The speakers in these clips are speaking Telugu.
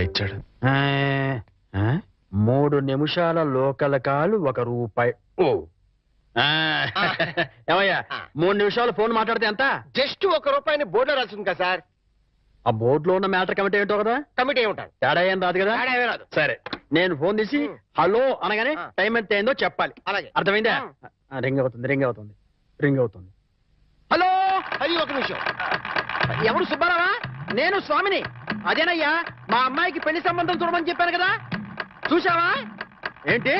ఇచ్చాడు. 3 నిమిషాల లోకల్ కాల్ ₹1. ఏమయ్యా 3 నిమిషాలు ఫోన్ మాట్లాడితే ఎంత? జస్ట్ ₹1 బోర్డులో రాసింది కదా సార్. ఆ బోర్డులో ఉన్న మ్యాటర్ కమిటీ ఏంటో కదా. కమిటీ ఏముంటారు, తేడా ఏం రాదు కదా. రాదు. సరే, నేను ఫోన్ తీసి హలో అనగానే టైం ఎంత అయిందో చెప్పాలి. అలాగే, అర్థమైందా? రింగ్ అవుతుంది. హలో. అది 1 నిమిషం. ఎవరు? సుబ్బారావా? నేను స్వామిని. అదేనయ్యా, మా అమ్మాయికి పెళ్లి సంబంధం చూడమని చెప్పాను కదా. చూసావా? ఏంటి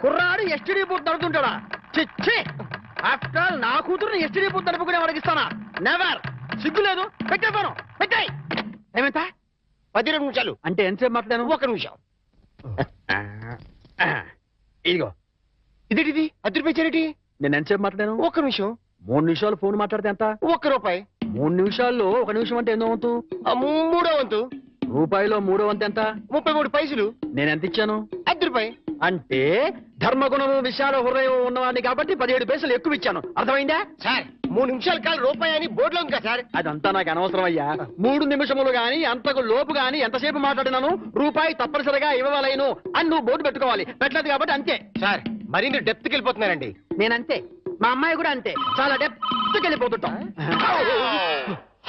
కుర్రాడు ఎస్టీడీ బూత్ నడుతుంటాడా? చిచ్చి, ఆఫ్టర్ ఆల్ నా కూతురుని ఎస్టీడీ బూత్ నడుపుకునే వాడికి ఇస్తానా? నెవర్. సిగ్గు లేదు. పెట్టేస్తాను. పెట్టాయి. ఏమంతా? 12 నిమిషాలు. అంటే ఎంతసేపు మాట్లాడాను? 1 నిమిషం. ఇదిగో. ఇదేంటిది? ₹10 నేను ఎంతసేపు మాట్లాడాను? 1 నిమిషం. 3 నిమిషాలు ఫోన్ మాట్లాడితే ఎంత? ₹1. 3 నిమిషాల్లో 1 నిమిషం అంటే ఎన్నో వంతు? 3వ వంతు. రూపాయిలో 3వ వంతు ఎంత? 33 పైసలు. నేను ఎంత ఇచ్చాను? ₹10. అంటే ధర్మగుణము విశాల హృదయం ఉన్నవాడిని కాబట్టి 17 పైసలు ఎక్కువ ఇచ్చాను. అర్థమైందా? సార్ 3 నిమిషాల కాలు ₹1 అని బోర్డులో ఉంది కదా సార్. అదంతా నాకు అనవసరం అయ్యా. 3 నిమిషములు గాని అంతకు లోపు గాని ఎంతసేపు మాట్లాడినాను రూపాయి తప్పనిసరిగా ఇవ్వవలేను అని నువ్వు బోర్డు పెట్టుకోవాలి. పెట్టలేదు కాబట్టి అంతే. సార్ మరి మీరు డెప్త్కి వెళ్ళిపోతున్నారండి. నేనంతే, మా అమ్మాయి కూడా అంతే. చాలా డెప్త్కి వెళ్ళిపోతుంటాం.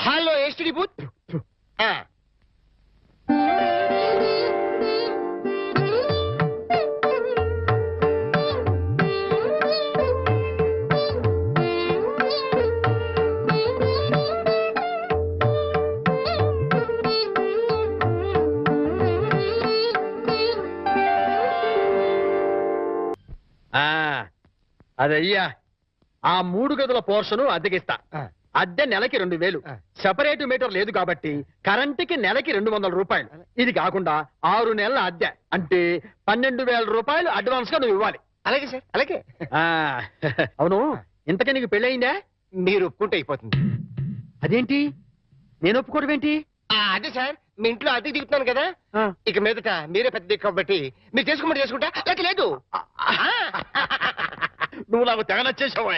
Hello STD booth. అదయ్యా, ఆ 3 గదుల పోర్షను అద్దెకిస్తా. అద్దె నెలకి 2000. సెపరేట్ మీటర్ లేదు కాబట్టి కరెంటుకి నెలకి ₹200. ఇది కాకుండా 6 నెలల అద్దె అంటే ₹12,000 అడ్వాన్స్ గా నువ్వు ఇవ్వాలి. అలాగే సార్, అలాగే. అవును, ఇంతకీ నీకు పెళ్ళయిందా? మీరు ఒప్పుకుంటే అయిపోతుంది. అదేంటి నేను ఒప్పుకోవడం ఏంటి? అదే సార్, మీ ఇంట్లో అద్దెకి దిగుతున్నాను కదా, ఇక మీదట మీరే పెద్ద దిక్కు కాబట్టి మీరు చేసుకోమని చేసుకుంటా. లేక లేదు. నువ్వు నాకు తెగ నచ్చేసావా?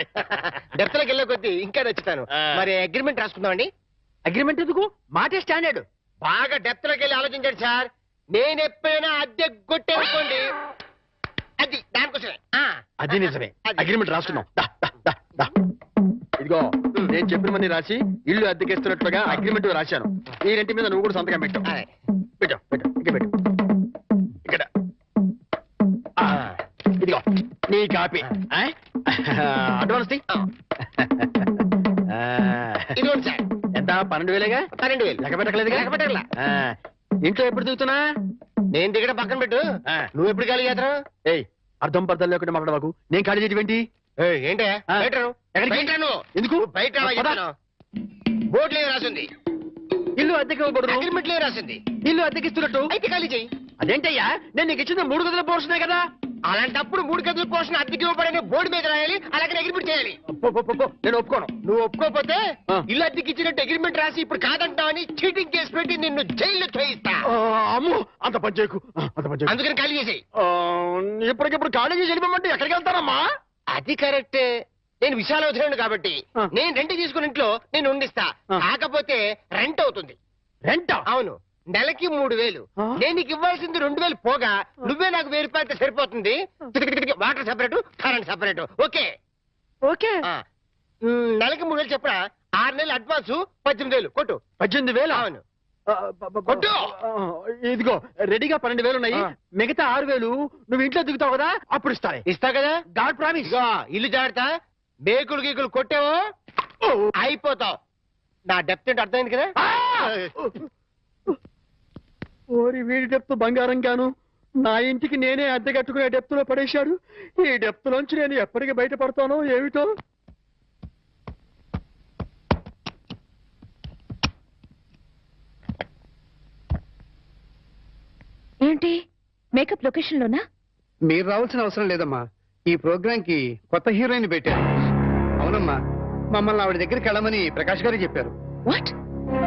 డెప్త్లోకి వెళ్ళే కొద్దీ ఇంకా నచ్చుతాను. మరి అగ్రిమెంట్ రాసుకుందామండి. అగ్రిమెంట్ ఎందుకు? మాటే స్టాండర్డ్. బాగా డెప్త్లోకి వెళ్ళి ఆలోచించండి సార్. నేను ఎప్పుడైనా అద్దె కొట్టేసుకోండి, అది దానికోసమే. అది నిజమే. అగ్రిమెంట్ రాసుకున్నాం. ఇదిగో, నేను చెప్పినవన్నీ రాసి ఇల్లు అద్దెకిస్తున్నట్లుగా అగ్రిమెంట్ రాశాను. ఈ రెంటి మీద నువ్వు కూడా సంతకం పెట్టు. పెట్టు ఇక్కడ. ఇదిగో నీ కాపీ. అడ్వాన్స్ ఇదిగోండి సార్. ఎంత? 12,000గా? 12,000. లెక్క పెట్టలేదుగా? ఇంట్లో ఎప్పుడు దిగుతున్నా? నేను దిగడం పక్కన పెట్టు, నువ్వు ఎప్పుడు ఖాళీ చేస్తావు? ఏయ్, అర్థం పర్థం లేకుండా మాట్లాడవాకు. నేను ఖాళీ చేయటం ఏంటే? ఎందుకు బయట బోర్డులో రాసింది ఇల్లు అద్దెకి ఇవ్వకూడదు, అగ్రిమెంట్లో రాసింది ఇల్లు అద్దెకిస్తున్నట్టు. అయితే ఖాళీ చేయి. అదేంటయ్యా, నేను నీకు ఇచ్చిన 3 గదుల పోర్షనే కదా. అలాంటప్పుడు 3 గదుల పోర్షన్ అద్దెకి ఇవ్వబడని బోర్డు మీద రాయాలి, అలాగే అగ్రిమెంట్ చేయాలి. నేను ఒప్పుకోను. నువ్వు ఒప్పుకోకపోతే ఇల్లు అద్దెకి ఇచ్చినట్టు అగ్రిమెంట్ రాసి ఇప్పుడు కాదంటావని చీటింగ్ కేసు పెట్టి నిన్ను జైల్లో చేయిస్తా. అమ్మో, అంత పనిచేయకు. అందుకని ఖాళీ చేసేయి. ఇప్పటికిప్పుడు ఖాళీ చేసి వెళ్ళిపోమంటే ఎక్కడికి వెళ్తానమ్మా? అది కరెక్టే. నేను విశాల వదిలేను కాబట్టి నేను రెంట్ తీసుకున్న ఇంట్లో నేను ఉండిస్తా. కాకపోతే రెంట్ అవుతుంది. రెంట్? అవును, నెలకి 3,000. నేను నీకు ఇవ్వాల్సింది 2,000 పోగా నువ్వే నాకు 1,000 అయితే సరిపోతుంది. Water separate, current separate. Okay okay. నెలకి 3,000 చెప్పడా? 6 నెలలు అడ్వాన్స్ 18,000 కొట్టు. 18,000? అవును కొట్టు. ఇదిగో రెడీగా 12,000 ఉన్నాయి. మిగతా 6,000 నువ్వు ఇంట్లో దిగుతావు కదా, అప్పుడు ఇస్తా కదా. God promise. ఇల్లు జాగ్రత్త. బేకులు గీకులు కొట్టావో అయిపోతావు. నా డెప్త్ ఏంటి అర్థమైంది కదా. ఓరి వీడి డెప్త్ బంగారం గాను నా ఇంటికి నేనే అద్దె కట్టుకునే డెప్త్ లో పడేశాడు. ఈ డెప్త్ లోంచి నేను ఎప్పటికి బయటపడతానో ఏమిటో. ఏంటి మేకప్ లొకేషన్ లోనా? మీరు రావాల్సిన అవసరం లేదమ్మా. ఈ ప్రోగ్రామ్ కి కొత్త హీరోయిన్ పెట్టారు. అవునమ్మా, మమ్మల్ని ఆవిడ దగ్గరికి వెళ్ళమని ప్రకాష్ గారు చెప్పారు. వాట్?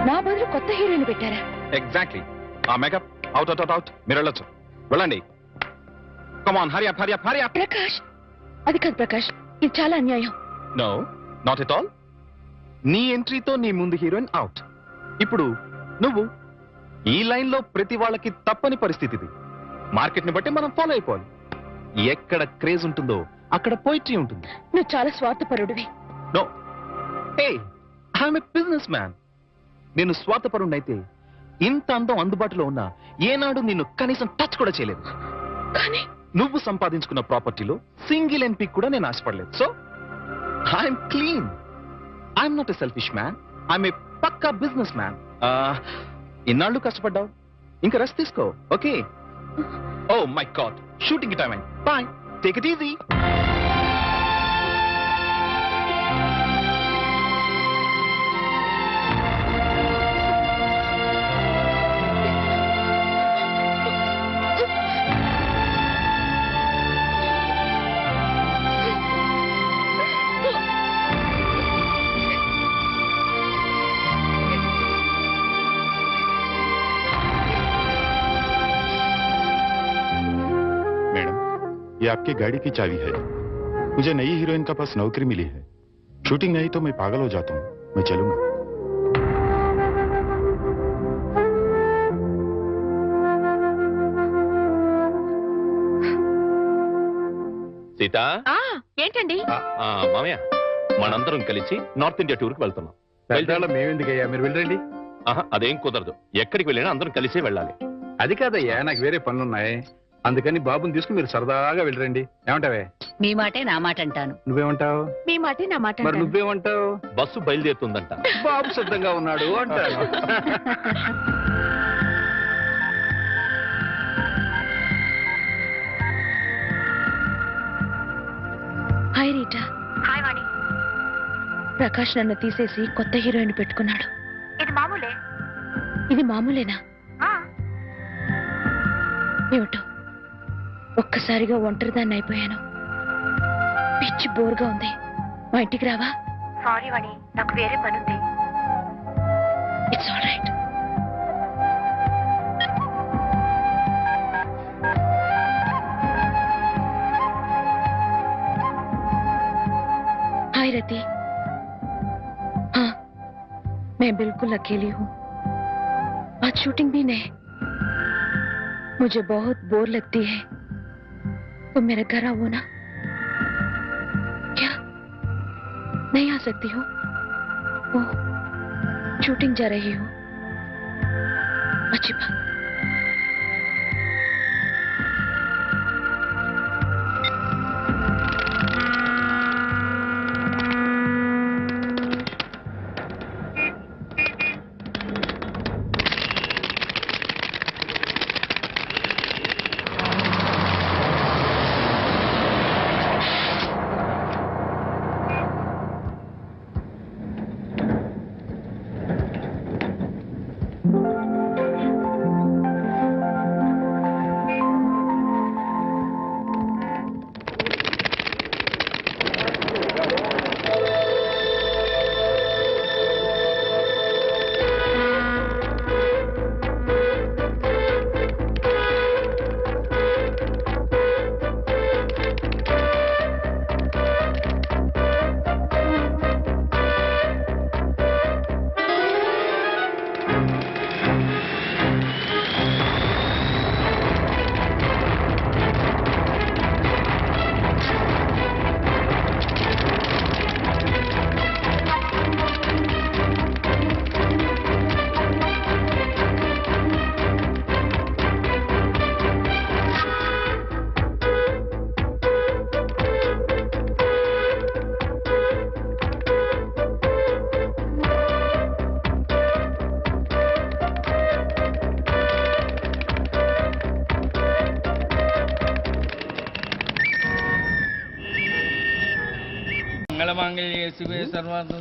నా బదులు కొత్త హీరోయిన్ పెట్టారా? ఎగ్జాక్ట్లీ. ఆ మేకప్ అవుట్ మీరు వెళ్ళొచ్చు. వెళ్ళండి. Come on, hurry up hurry up hurry up. Prakash, అది కాదు ప్రకాష్, ఇది చాలా అన్యాయం. No, not at all. నీ ఎంట్రీతో నీ ముందు హీరోయిన్ అవుట్. ఇప్పుడు నువ్వు ఈ లైన్ లో ప్రతి వాళ్ళకి తప్పని పరిస్థితి ఇది. మార్కెట్ ని బట్టి మనం ఫాలో అయిపోవాలి. ఎక్కడ క్రేజ్ ఉంటుందో అక్కడ పోయిట్రీ ఉంటుంది. నువ్వు చాలా స్వార్థపరుడివి. No, hey, I'm a business man. నేను స్వార్థపరుణ్ణైతే ఇంత అందం అందుబాటులో ఉన్నా ఏనాడు నిన్ను కనీసం టచ్ కూడా చేయలేదు. కానీ నువ్వు సంపాదించుకున్న ప్రాపర్టీలో సింగిల్ ఎంపీ కూడా నేను ఆశపడలేదు. So I'm clean. I'm not a selfish man. I'm a పక్కా బిజినెస్ మ్యాన్. ఇన్నాళ్ళు కష్టపడ్డావు, ఇంకా రెస్ట్ తీసుకో. Okay? Oh my God, shooting time అయింది. Bye, take it easy. ये आपकी गाड़ी की चाबी है। मुझे नई हीरोइन का पास नौकरी मिली है। शूटिंग नहीं तो मैं पागल हो जाता हूँ। मैं चलूंगा। సీత, ఏంటండి? మామయ్య, మనందరం కలిసి నార్త్ ఇండియా టూర్ కి వెళ్తున్నాం. మేమెందుకయ్యా, మీరు వెళ్ళండి. అదేం కుదరదు. ఎక్కడికి వెళ్ళినా అందరం కలిసే వెళ్ళాలి. అది కాదయ్యా, నాకు వేరే పనులున్నాయి. అందుకని బాబుని తీసుకుని మీరు సరదాగా వెళ్ళరండి. ఏమంటావే? మీ మాటే నా మాట అంటాను. నువ్వేమంటావు? మీ మాటే నా మాట మరి అంటాను. నువ్వేమంటావు? బస్సు బయలుదేరుతుందంట. బాబు సిద్ధంగా ఉన్నాడు అంటాను. Hi Rita. హాయ్ వాణి. ప్రకాష్ నన్ను తీసేసి కొత్త హీరోయిన్ పెట్టుకున్నాడు. ఇది మామూలే. ఇది మామూలేనా? ఆ, ఏమిటో ఒక్కసారిగా ఒంటరిదాన్ని అయిపోయాను. పిచ్చి బోర్గా ఉంది. మా ఇంటికి రావా? సారీ వాణి, నాకు వేరే పనుంది. It's all right. Hi Rati. हाँ, मैं बिल्कुल अकेली हूँ. आज शूटिंग भी नहीं. मुझे बहुत बोर लगती है. तो मेरे घर आओ ना. क्या नहीं आ सकती हो? ओह, शूटिंग जा रही हो. अच्छी बात.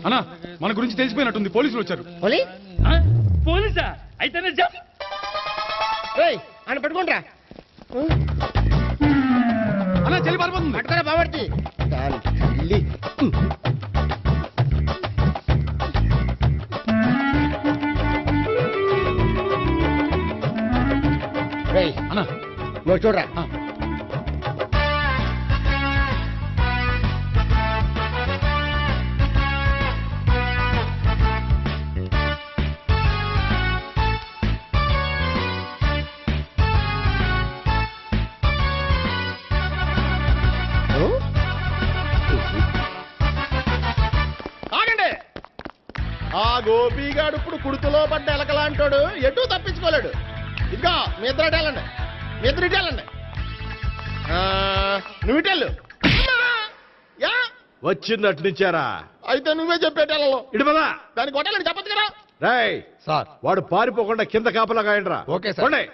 అన్నా, మన గురించి తెలిసిపోయినట్టుంది. పోలీసులు వచ్చారు. పోలీసా? అయితేనే అని పట్టుకుంటా. అన్నా, చెల్లి పారిపోతుంది. పట్టుకోరా బాబర్తి. అన్నా, నువ్వు చూడరా. గోపిగాడు ఇప్పుడు కుడుతులో పడ్డ ఎలకలాంటాడు, ఎటు తప్పించుకోలేడు. ఇదిగో మీ ఇద్దరు ఇటేళ్ళండి, మీ ఇద్దరు ఇటేళ్ళండి. నువ్వు ఇటెళ్ళు. యా వచ్చినట్టు నుంచారా? అయితే నువ్వే చెప్పేటెళ్ళలో ఇటు పదా. దానికి కొట్టాలని చెప్పదు కదా. రేయ్ సార్, వాడు పారిపోకుండా కింద కాపలా కాయండిరా. Okay sir. పోండి.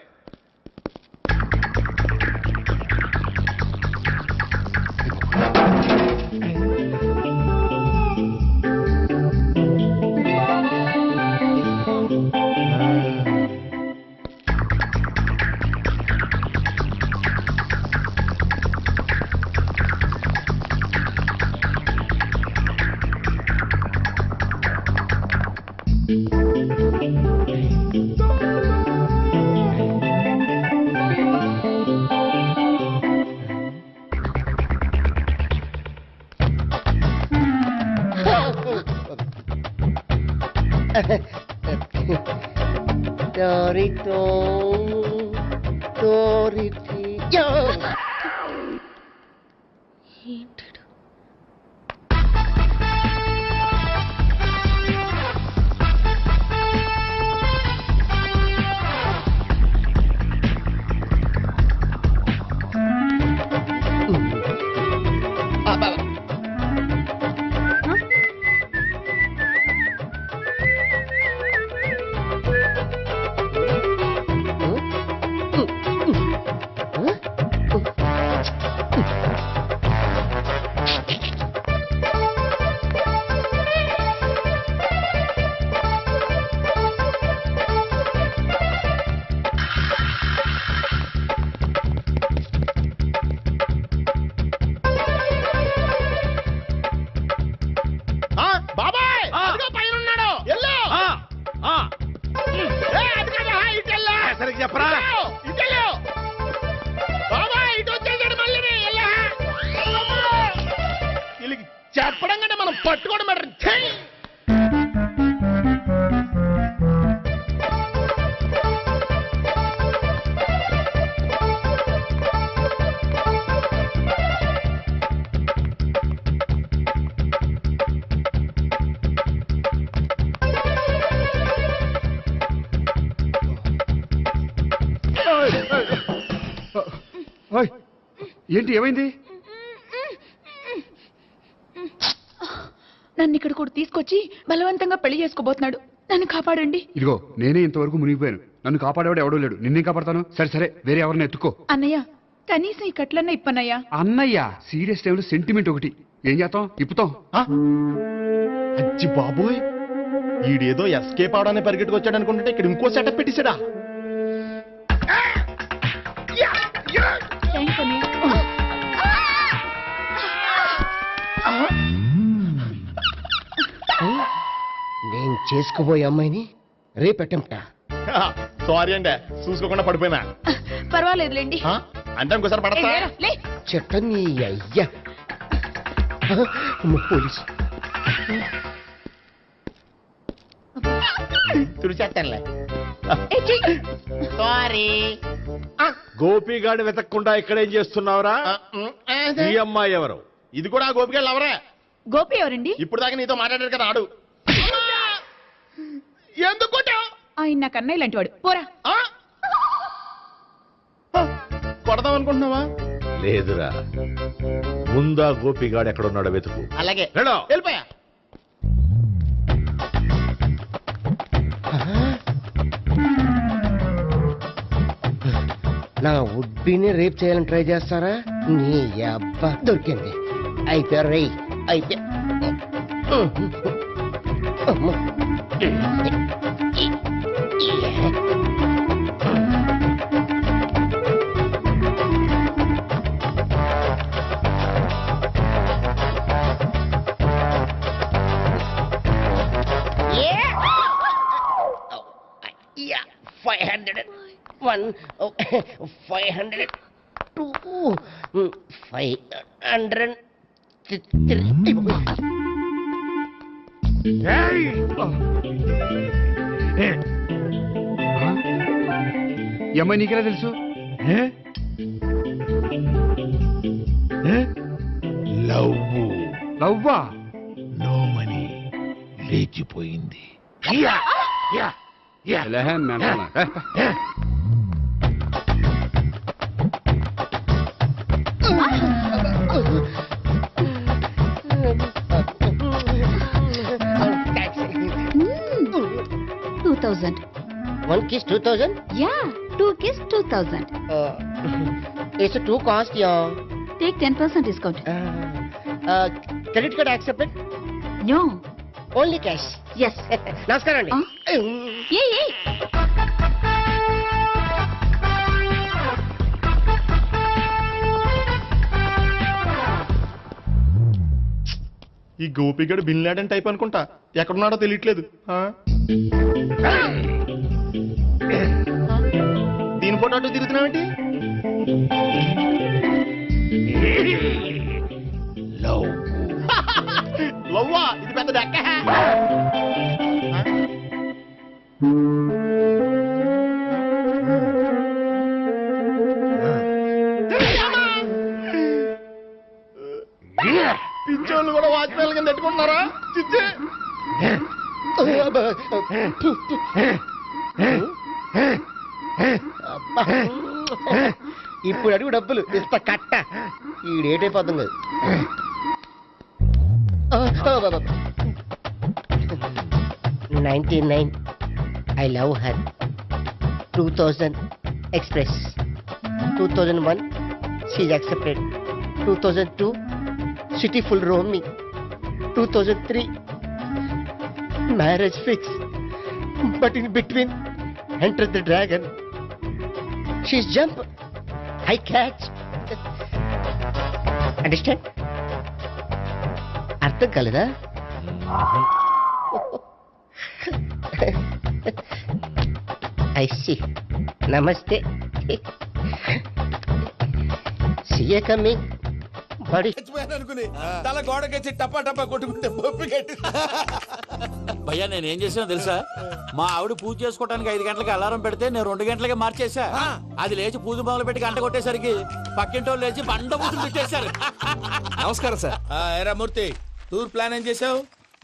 చెప్పడం కంటే మనం పట్టుకోవడం బెటర్. ఏంటి, ఏమైంది? నన్ను ఇక్కడ కూడా తీసుకొచ్చి బలవంతంగా పెళ్లి చేసుకోబోతున్నాడు. నన్ను కాపాడండి. ఇదిగో నేనే ఇంతవరకు మునిగిపోయాను. నన్ను కాపాడేవాడు ఎవడూ లేడు. నిన్నే కాపాడతాను. సరే సరే, వేరే ఎవరిని ఎత్తుకో. అన్నయ్య, కనీసం ఈ కట్లన్నా ఇప్పన్నయ్యా. అన్నయ్య సీరియస్ టైంలో సెంటిమెంట్ ఒకటి. ఏం చేస్తాం? ఇప్పుతాం. అచ్చి బాబోయ్, ఈడేదో ఎస్కేప్ అవడానికి పరిగెట్టుకొచ్చాడు అనుకుంటే ఇక్కడ ఇంకో సెటప్ పెట్టేశాడా? థ్యాంక్స్ అన్నయ్య. నేను చేసుకోబోయే అమ్మాయిని రేపెట్టంట. సారీ అండి, చూసుకోకుండా పడిపోయినా. పర్వాలేదులేండి. అంటే ఇంకోసారి పడతా. చెట్ట నీ అయ్యా. పోలీసు తుడిచేస్తానులే. సారీ. గోపిగాడిని వెతకకుండా ఇక్కడేం చేస్తున్నావురా? ఈ అమ్మాయి ఎవరు? ఇది కూడా గోపికలు ఎవరే? గోపి ఎవరండి? ఇప్పుడు దాకా నీతో మాట్లాడారు కదా ఆడు. ఎందుకు ఆయన నాకు అన్నయ్య లాంటి వాడు. పోరా. కొడదాం అనుకుంటున్నావా? లేదురా, ముందా గోపిగాడు ఎక్కడున్నాడో వెతుకు. అలాగే వెళ్ళో. వెళ్ళిపోయా. నా ఉడ్బీని రేప్ చేయాలని ట్రై చేస్తారా? నీ అబ్బా దొరికింది. అయితే రై అయితే Yeah, 500. 1, 500. 2, 500. 3. ఈ అమ్మాయి నీకెలా తెలుసు? లవ్వు లవ్వా? నో మనీ లేచిపోయింది. లే, mental. One kiss 2000? Yeah, 2 kiss 2000. It's a 2 cost, yeah. Take 10% discount. Credit card accepted? No. Only cash. Yes. నమస్కారం అండి. Hey. ఈ గోపిగడు బిన్ లాడెన్ టైప్ అనుకుంటా, ఎక్కడున్నాడో తెలియట్లేదు. దీని ఫోటో అటు తిరుగుతున్నావేంటి? లవ్వా, ఇది పెద్ద డెక్క. పించోళ్ళు కూడా వాచ్మెన్ కింద పెట్టుకుంటున్నారా? చిచ్చే ఇప్పుడు అడుగు డబ్బులు ఇంత కట్ట ఈడేటైపోతాం కదా. 99 I love her. 2000 express. 2001 she's accepted. 2002 city full roaming. 2003 marriage fix. But in between entered the dragon. She's jump, I catch. Understand? అర్థం కాలేదా? I see. Namaste. See you coming. Buddy. అనుకుని తల గోడకెచ్చి టపా టపా కొట్టుకుంటే భయ్యా నేనేం చేసానో తెలుసా? మా ఆవిడ పూజ చేసుకోవడానికి 5 గంటలకి అలారం పెడితే నేను 2 గంటలకే మార్చేసా. అది లేచి పూజ మొదలు పెట్టి గంట కొట్టేసరికి పక్కింటోళ్ళు లేచి బండ పూజలు పెట్టేశారు. నమస్కారం సార్. ఏరా మూర్తి, టూర్ ప్లాన్ ఏం చేసావు?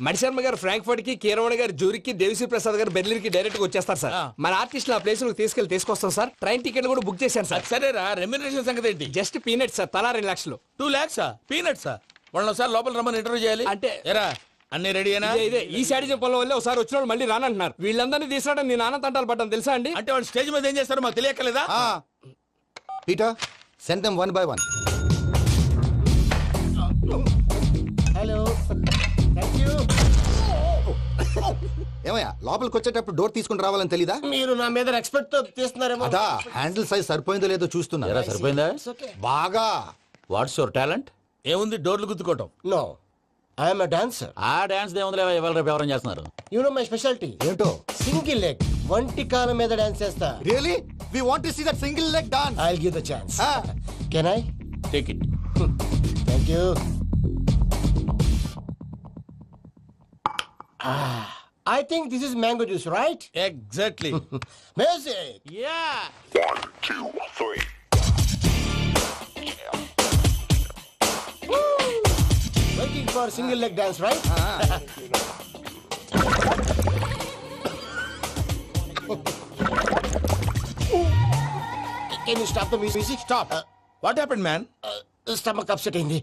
మణిశర్మ గారు ఫ్రాంక్ఫర్ట్ కి, కీరవాణి గారు జూరిక్ కి, దేవిశ్రీ ప్రసాద్ గారు బెర్లిన్ కి డైరెక్ట్ గా వచ్చేస్తారు సార్. మన ఆర్టిస్ట్ ఆ ప్లేస్ తీసుకొస్తాం సార్. ట్రైన్ టికెట్ కూడా బుక్ చేశాను సార్. సరేరా, రెమ్యూనరేషన్ సంగతి ఏంటి? జస్ట్ పీనట్స్ సార్, తలా 2 లక్షలు. 2 lakhs పీనట్సా? వాళ్ళని ఒకసారి లోపల రమ్మని ఇంటర్వ్యూ చేయాలి. అంటే ఎరా అన్ని రెడీ అయినా? ఇదే ఈ శాడిజం పొలం వల్ల ఒకసారి వచ్చిన వాళ్ళు మళ్ళీ రానంటున్నారు. వీళ్ళందరినీ తీసుకురావడం నేను ఆనంద తంటాలు పడ్డాను తెలుసా అండి. అంటే వాళ్ళు స్టేజ్ మీద ఏం చేస్తారో మాకు తెలియక్కలేదా? Peter, send them one by one. Hello. Thank you. ఏమయ్యా, లోపలికి వచ్చేటప్పుడు డోర్ తీసుకుని రావాలని తెలీదా? మీరు నా మీద ఎక్స్పెక్ట్ తో తీస్తున్నారేమో. అదా హ్యాండిల్ సైజ్ సరిపోయిందో లేదో చూస్తున్నా. ఎరా సరిపోయిందా? బాగా. What's your talent? ఏముంది డోర్లు గుద్దుకోవటం? No, I am a dancer. ఆ డాన్స్ దేవుందిలే, ఇవాళ రేపు ఎవరైనా చేస్తున్నారు. You know my speciality. ఏంటో? సింగిల్ లెగ్, వంటి కాలం మీద డాన్స్ చేస్తా. Really? We want to see that single leg dance. I'll give the chance. Can I? Take it. Thank you. I think this is mango juice, right? Exactly. Music. Yeah. 1, 2, 3. Waiting for single leg dance, right? Can you stop the music? Stop. What happened, man? Stomach upset అయింది.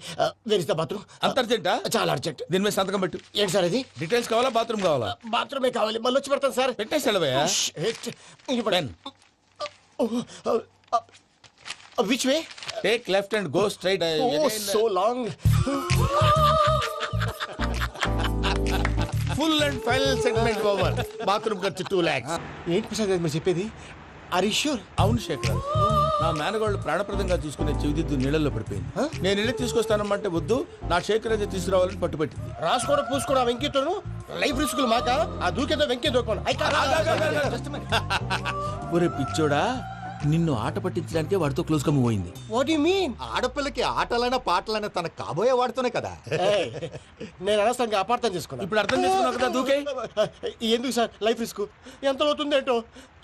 Where is the bathroom? అంత అర్జెంటా? చాలా అర్జెంట్. దీని మీద సంతకం పెట్టు. ఏంటి సార్ ఇది? డీటెయిల్స్ కావాలా, బాత్రూమ్ కావాలా? బాత్రూమే కావాలి. మళ్ళీ వచ్చి పెడతాను సార్. పెట్టేసి వెళ్ళవయ్యా. Which way? Take left and go straight. Oh, so long. Full and final segment over. Bathroom ఖర్చు 2 lakhs. ఏంటి ప్రసాద్ గారు మీరు చెప్పేది? Are you sure? అవును శేఖర్, నా మేనగోళ్ళు ప్రాణప్రదంగా చూసుకునే చెవిదిద్దు నీళ్ళల్లో పడిపోయింది. నేను ఇల్లు తీసుకొస్తానమ్మంటే వద్దు, నా శేఖర్ అయితే తీసుకురావాలని పట్టుబట్టింది. రాసుకోవడం పూసుకోవడం ఆ వెంకీతోను లైఫ్ రిస్కులు మాక. ఆ దూకేదో వెంకీ దూకోండి. ఒరే పిచ్చోడా, నిన్ను ఆట పట్టించడానికి వాడితో క్లోజ్ గా మూవ్ అయింది. What you mean? ఆడపిల్లకి ఆటలైనా పాటలైనా తన కాబోయే వాడుతూనే కదా. నేను అనవసరంగా అపార్థం చేసుకున్నాను. ఇప్పుడు అర్థం చేసుకున్నావు కదా, దూకే. ఎందుకు సార్ లైఫ్ రిస్క్? ఎంత అవుతుంది ఏంటో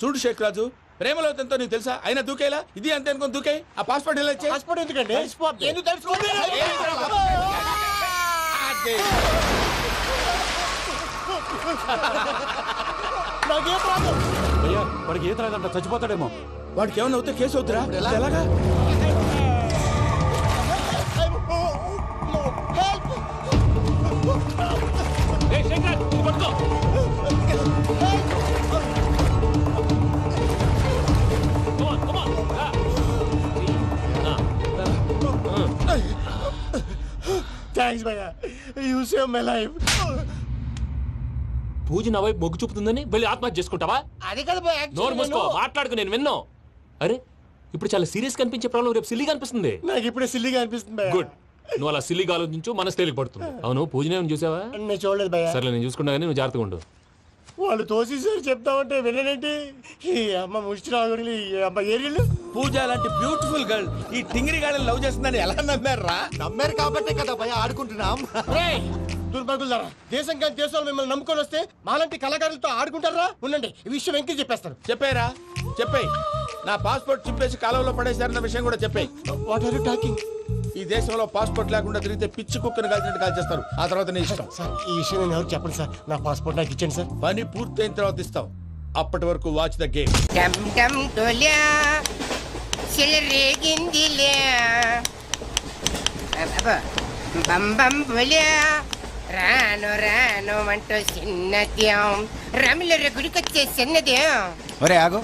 చూడు శేఖర్ రాజు, ప్రేమలో ఎంతో నీకు తెలుసా? అయినా దూకేలా? ఇది అంతే అనుకుని దూకే. ఆ పాస్పోర్ట్ ఎలా ఇచ్చే? పాస్పోర్ట్ ఎందుకండి? ఎందుకు తెలుసుకోండి? నాకు ఈత రాదు. భయ్యా వాడికి ఈత రాదంట, చచ్చిపోతాడేమో. వాడికి ఏమైనా అవుతే కేసు అవుతురా? ఎలాగా? థ్యాంక్స్ భయ్యా, యూ సేవ్ మై లైఫ్. పూజ నా వైపు మొగ్గు చూపుతుందని వెళ్ళి ఆత్మహత్య చేసుకుంటావా? అది కదా భయ్యా, నోరు మూసుకో, మాట్లాడుకు, నేను విన్నో. అరే ఇప్పుడు చాలా సీరియస్ కనిపించే ప్రాబ్లం రేపు సిల్లీగా అనిపిస్తుంది. నాకు ఇప్పుడే సిల్లిగా అనిపిస్తుంది భయ్యా. గుడ్, నువ్వు అలా సిల్లీగా ఆలోచించు, మనసు తేలిక పడుతుంది. అవును పూజనే చూసావా? నేను చూడలేదు భయ్యా. సరే నేను చూసుకుంటా కానీ నువ్వు జాగ్రత్తగా ఉండు. వాళ్ళు తోసేసారు చెప్తామంటే విననేంటి? ఈ అమ్మ ముష్టి రాగుడి అమ్మ ఏరియలు. పూజ లాంటి బ్యూటిఫుల్ గర్ల్ ఈ టింగిరి గాడిని లవ్ చేస్తుందని ఎలా నమ్మారా? నమ్మారు కాబట్టే కదా భయ ఆడుకుంటున్నాం. దుర్భగులారా, దేశం కానీ దేశాలు మిమ్మల్ని నమ్ముకొని వస్తే మాలాంటి కళాకారులతో ఆడుకుంటారా? ఉండండి, ఈ విషయం వెంకీ చెప్పేస్తాను. చెప్పారా? చెప్పేయ్. నా పాస్పోర్ట్ చింపేసి కాలువలో పడేశారన్న విషయం కూడా చెప్పేయ్. What are you talking? ఈ దేశంలో పాస్పోర్ట్ లేకుండా తిరిగితే పిచ్చి కుక్కను కాల్చినట్టు కాల్చేస్తారు. ఆ తర్వాత నీ ఇష్టం. సార్ ఈ విషయం నేను ఎవరు చెప్పండి సార్. నా పాస్పోర్ట్ నాకు ఇచ్చేయండి సార్. పని పూర్తయిన తర్వాత ఇస్తాం. అప్పటి వరకు వాచ్ ద గేమ్. డమ్ డమ్ డోలా చెలరేగిందిలే బం బం బోలా రాను రాను అంటూ చిన్నద్యం రమిల గుడికొచ్చే చిన్నద్యం. ఒరే ఆగు,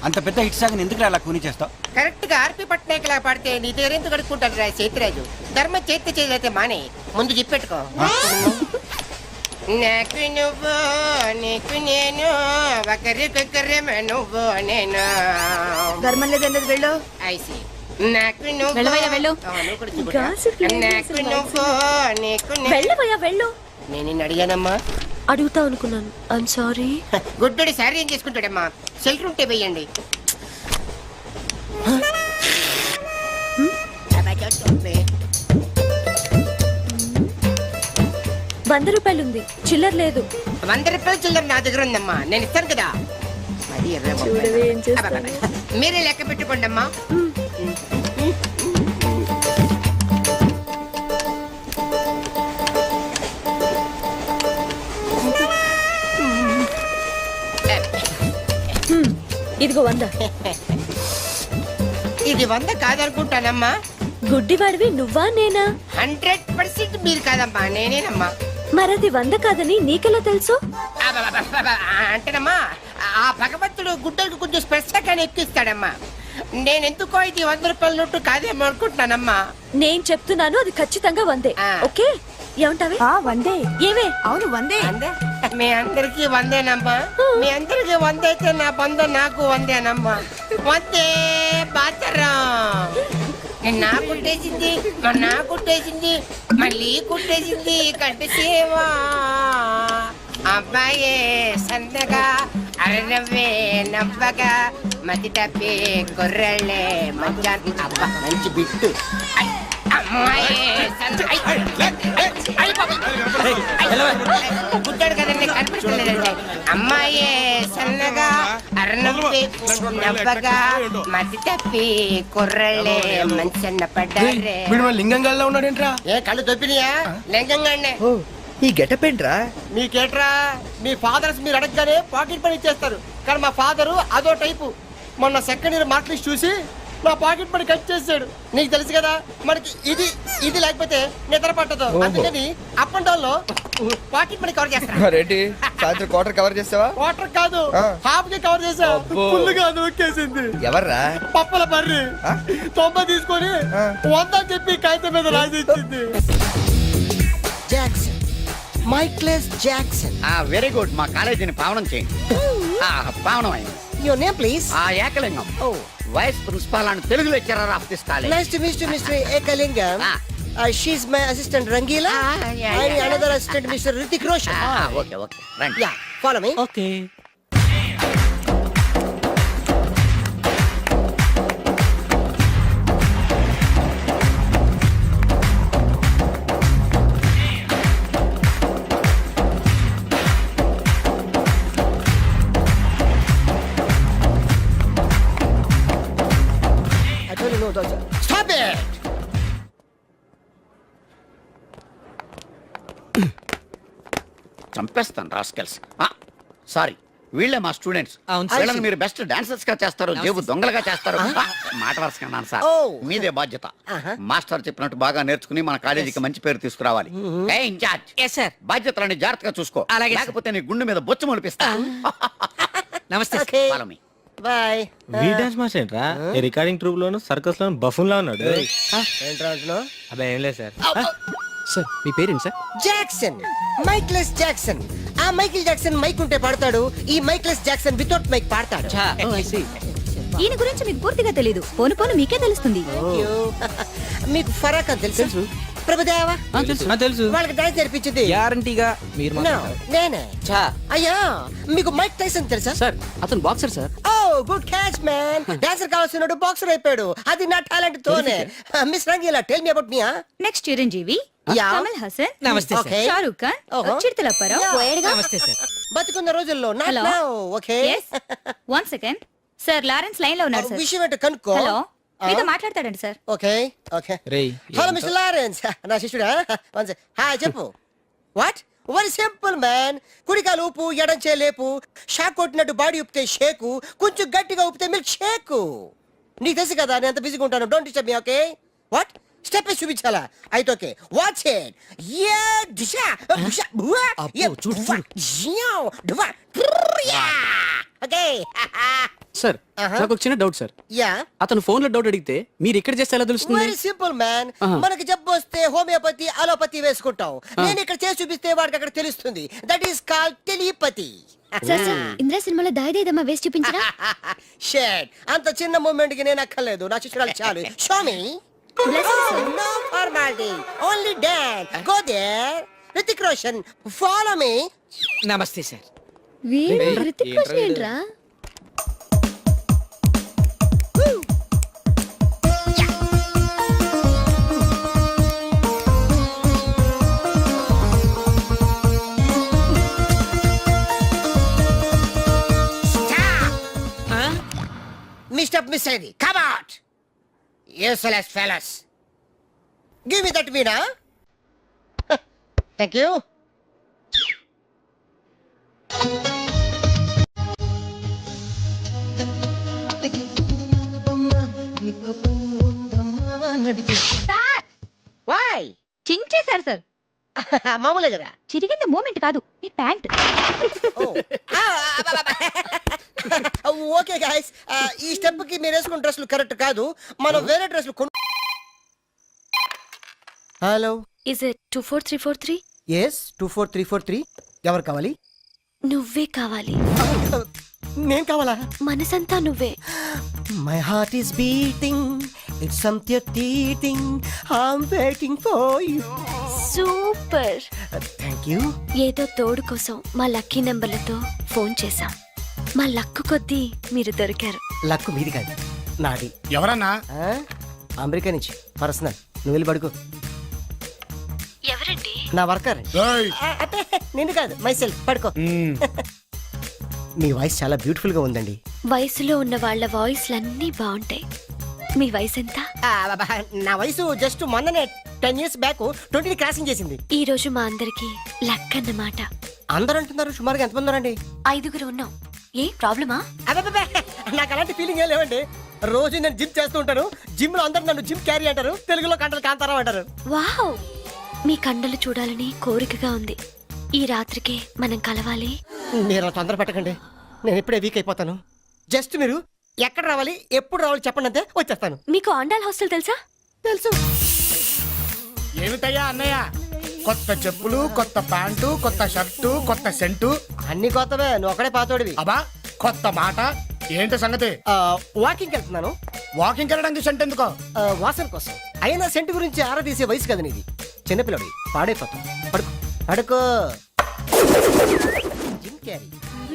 అంత పెద్ద హిట్ సాగని ఎందుకు అలా కూని చేస్తావు? కరెక్ట్ గా ఆర్పి పట్నాయక్ లా పాడితే నీ దగ్గర ఎందుకు కడుక్కుంటాడు రా చేతిరాజు? ధర్మ చేతి చేదైతే మానే, ముందు చెప్పెట్టుకో. నాకు నువ్వు నీకు నేను ఒకరికొకరేమో నువ్వు నేను. ధర్మం లేదన్నది వెళ్ళు. ఐసి నాకు నువ్వు వెళ్ళవయ్యా, వెళ్ళు. నువ్వు కూడా చూపురా. నాకు నువ్వు నీకు వెళ్ళవయ్యా వెళ్ళు. నేను నిన్ను అడిగానమ్మా. అడుగుతా అనుకున్నాను. I'm sorry. గుడ్డోడి సారీ ఏం చేసుకుంటాడమ్మా? షెల్టర్ ఉంటే వెయ్యండి. ₹100 ఉంది, చిల్లర లేదు. ₹100 చిల్లర నా దగ్గర ఉందమ్మా, నేను ఇస్తాను కదా. అది చూడవే ఏం చేస్తాను. మీరే లెక్క పెట్టుకోండి అమ్మా. ఇదిగో 100. ఇది 100 కాదనుకుంటానమ్మా. గుడ్డివాడివి నువ్వా నేనా? 100% మీరు కాదమ్మా, నేనేనమ్మా. మరది 100 కాదని నీకెలా తెలుసు? అంటేనమ్మా, ఆ భగవంతుడు గుడ్డలకు కొంచెం స్పెషల్గానే ఎక్కిస్తాడమ్మా. నేనెందుకో ఇది ₹100 నోటు కాదేమో అనుకుంటున్నానమ్మా. నేను చెప్తున్నాను, అది ఖచ్చితంగా 100. ఓకే, ఏమంటావే? 100. ఏవే? అవును 100. మీ అందరికి 100నమ్మా. మీ అందరికి 100 అయితే నా బంధ నాకు 100నమ్మా. 100 బాతరం. నా కుట్టేసింది, నా కుట్టేసింది, మళ్ళీ కుట్టేసింది కంటి సేవా. అబ్బాయే సందగా అరనవ్వే నవ్వగా మతి తప్పి కుర్రళ్ళే మంచి అబ్బా మంచి బిట్టు. గుడ్డాడు కదండి, కనిపించలేదండి. అమ్మాయే సన్నగా అరనవ్వే నవ్వగా మతి తప్పి కుర్రళ్ళే మంచన్న పడ్డారే. లింగంగా ఉన్నాడేంట్రా? ఏ కళ్ళు దొప్పినాయా? లింగంగానే. ఈ గెటప్ ఏంట్రా? మీకేట్రా, మీ ఫాదర్స్ మీరు అడగగానే పాకెట్ పని ఇచ్చేస్తారు. కానీ మా ఫాదరు అదో టైపు. మొన్న సెకండ్ ఇయర్ మార్క్ లిస్ట్ చూసి నా పాకెట్ పని కట్ చేసాడు. నీకు తెలుసు కదా, మనకి ఇది ఇది లేకపోతే నిద్ర పట్టదు. అందుకని అప్ అండ్ డౌన్ లో పాకెట్ మనీ కవర్ చేస్తాను. రెడ్డి సాయంత్రం క్వార్టర్ కవర్ చేస్తావా? వాటర్ కాదు, హాఫ్ కి కవర్ చేసా. ఫుల్ గా నొక్కేసింది. ఎవర్రా? పప్పల బర్రి 90 తీసుకొని 100 చెప్పి కాగితం మీద రాసి ఇచ్చింది. Jackson, మైక్లెస్ Jackson. Very good. మా కాలేజీని పావనం చేయండి. పావనం అయింది. Your name please? Ekalingam. Vice principal and Telugu lecturer of this college. Nice to meet you mister Ekalingam. She's my assistant Rangila. And another assistant Mr. Hrithik Roshan. Okay, okay. Right. Yeah, follow me. Okay. I told you no, Dodger. Stop it! చంపేస్తాను రాస్కెల్స్. సారీ, వీళ్ళే మా స్టూడెంట్స్ వీళ్ళని మీరు బెస్ట్ డాన్సర్స్ గా చేస్తారు జేబు దొంగలుగా చేస్తారు మాట వరుసకన్నాను సార్ మీదే బాధ్యత మాస్టర్ చెప్పినట్టు బాగా నేర్చుకుని మన కాలేజీకి మంచి పేరు తీసుకురావాలి ఏ ఇన్ఛార్జ్ బాధ్యతలని జాగ్రత్తగా చూసుకో లేకపోతే నీ గుండె మీద బొచ్చు మొలిపిస్తా నమస్తే బాయ్ వీ డాన్స్ మాస్టర్ ఏంట్రా ఈ రికార్డింగ్ ట్రూప్ లోను సర్కస్ లోను బఫూన్ లా ఉన్నాడు ఏంట్రా అంటున్నావ్? అబ్బాయి ఏం లేదు సార్ సార్ మీ పేరెంట్ సార్ జాక్సన్ మైక్లెస్ జాక్సన్. ఆ మైకిల్ జాక్సన్ మైక్ ఉంటే పాడతాడు, ఈ మైక్లెస్ జాక్సన్ వితౌట్ మైక్ పాడతాడు. ఈయన గురించి మీకు పూర్తిగా తెలీదు. పోను పోను మీకే తెలుస్తుంది. మీకు ఫరాక్ అని తెలుసు? ప్రభుదేవా తెలుసు. వాళ్ళకి డాన్స్ నేర్పించింది గ్యారంటీగా మీరు No, నేనే. అయ్యా మీకు మైక్ టైసన్ తెలుసా? సార్ అతను boxer sir. Oh good catch man. Dancer కావాల్సినోడు బాక్సర్ అయిపోయాడు. అది నా టాలెంట్ తోనే. Miss Rangeela tell me about me. Next Chiranjeevi, ya. Kamal Haasan, నమస్తే సార్. Okay. షారూక్ ఖాన్, ఓహో. చిరుతలప్పారావు, పోయేడుగా. నమస్తే సార్. బతుకున్న రోజుల్లో not Hello. now, okay? Yes. 1 second. Sir Lawrence line లో ఉన్నారు సార్. విషయం ఏంటో కనుక్కో. హలో, మీతో మాట్లాడతాడండి సార్. Okay okay. రేయ్ హలో మిస్టర్ లారెన్స్, నా శిష్యుడా? హాయ్ చెప్పు. వాట్? Very simple man. కుడికాలు ఊపు, ఎడం చేలేపు. షాక్ కొట్టినట్టు బాడీ ఊపితే షేకు, కొంచెం గట్టిగా ఊపితే మిల్క్ షేకు. నీకు తెలుసు కదా నేను ఎంత బిజీగా ఉంటాను. Don't disturb me, okay? What? Step చూపించాలా? అయితే ఓకే, వాచ్ ఇట్. యా దిశా బుషా బువా. యా చూడు జియో దువా. ఓకే. సార్ నాకు ఒక చిన్న డౌట్ సార్. యా అతను ఫోన్ లో డౌట్ అడిగితే మీరు ఇక్కడ చేస్తే ఎలా తెలుస్తుంది? Very simple man. మనకి జబ్బు వస్తే హోమియోపతి అలోపతి వేసుకుంటాం. నేను ఇక్కడ చేసి చూపిస్తే వాడికి అక్కడ తెలుస్తుంది. That is called telepathy. Indra సినిమాలో దాయిదేదమ్మా వేసి చూపించరా? షేట్ అంత చిన్న మూమెంట్ కి నేను అక్కర్లేదు. నా శిష్యురాలు చాలు. Show me. No formality, only dance. Go there. Hrithik Roshan, follow me. Namaste sir. వీడు హృతిక్ రోషన్ ఏంట్రా? Mr. Missedi, come out! Useless fellas. Give me that Veena. Thank you. Why? చించేశారు సార్. మామూలే కదా. చిరిగింది మూమెంట్ కాదు, మీ ప్యాంట్. ఓకే గైస్, ఈ స్టెప్ కి మీరు వేసుకున్న డ్రెస్లు కరెక్ట్ కాదు. మనం వేరే డ్రెస్లు హలో, ఇస్ ఇట్ 24343? ఎస్ 24343. ఎవరు కావాలి? నువ్వే కావాలి. నేను కావాలా? మనసంతా నువ్వే. My heart is beating, it's something teeting, I'm waiting for you. Super. Thank you. ఏదో తోడు కోసం మా లక్కీ నెంబర్లతో ఫోన్ చేశాం. మా లక్కు కొద్దీ మీరు దొరికారు. లక్కు మీది కాదు, నాది. ఎవరన్నా? అమెరికా నుంచి పర్సనల్. నువ్వు వెళ్ళి పడుకో. ఎవరండి? నా వర్కర్. అంటే నిన్ను కాదు, మైసెల్ఫ్. పడుకో. మీ వాయిస్ చాలా బ్యూటిఫుల్ గా ఉందండి. వయసులో ఉన్న వాళ్ళ వాయిస్లన్నీ బాగుంటాయి. మీ వయసు ఎంత? నా వయసు జస్ట్ మొన్ననే 10 years బ్యాక్ 20 క్రాసింగ్ చేసింది. ఈ రోజు మా అందరికి లక్ అన్నమాట. అందరూ అంటున్నారు. సుమారుగా ఎంతమంది ఉన్నారండి? 5 ఉన్నాం. ఏ ప్రాబ్లమా? నాకు అలాంటి ఫీలింగ్ ఏం లేవండి. రోజు నేను జిమ్ చేస్తూ ఉంటాను. జిమ్ లో అందరూ నన్ను జిమ్ క్యారీ అంటారు. తెలుగులో కంటలు కాంతారావు అంటారు. వావ్, మీ కండలు చూడాలని కోరికగా ఉంది. ఈ రాత్రికి మనం కలవాలి. మీరు తొందర పెట్టకండి, నేను ఇప్పుడే వీక్ అయిపోతాను. జస్ట్ మీరు ఎక్కడ రావాలి, ఎప్పుడు రావాలి చెప్పండి, అంతే వచ్చేస్తాను. మీకు ఆండాల్ హాస్టల్ తెలుసా? తెలుసు. ఏమిటయ్యా అన్నయ్య, కొత్త చెప్పులు, కొత్త ప్యాంటు, కొత్త షర్టు, కొత్త సెంటు, అన్ని కొత్తవే. నువ్వు ఒకడే పాతోడివి. అబ్బా కొత్త మాట ఏంటి సంగతి? వాకింగ్ వెళ్తున్నాను. వాకింగ్ వెళ్ళడానికి సెంట్ ఎందుకో? వాసన కోసం. అయినా సెంట్ గురించి ఆరా తీసే వయసు కదా నీది. చిన్నపిల్లడి పాడైపోతాం. పడుకో పడుకో. Jim Carrey.